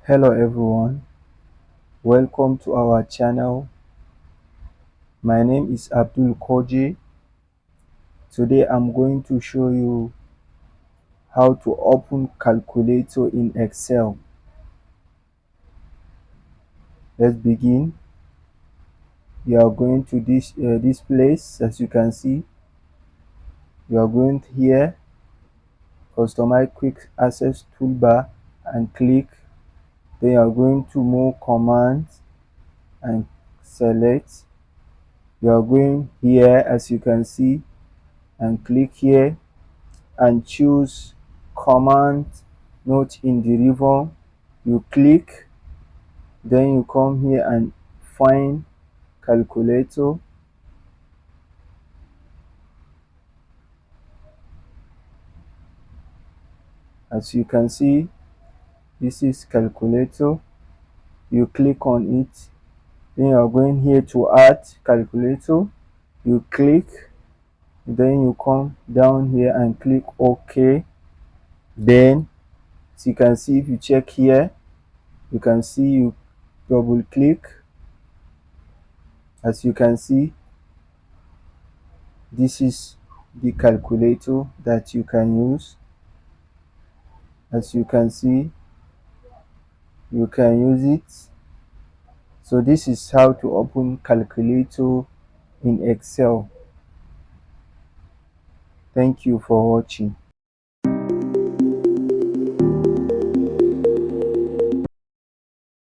Hello everyone, welcome to our channel. My name is Abdul Koje. Today I'm going to show you how to open calculator in Excel. Let's begin. You are going to this place. As you can see, you are going here, customize quick access toolbar and click. Then you are going to more commands and select. You are going here, as you can see, and click here and choose command not in the ribbon. You click, then you come here and find calculator. As you can see, this is calculator. You click on it, then you are going here to add calculator. You click, then you come down here and click OK. Then as you can see, if you check here, you can see you double click. As you can see, this is the calculator that you can use. As you can see, you can use it. So this is how to open calculator in Excel. Thank you for watching.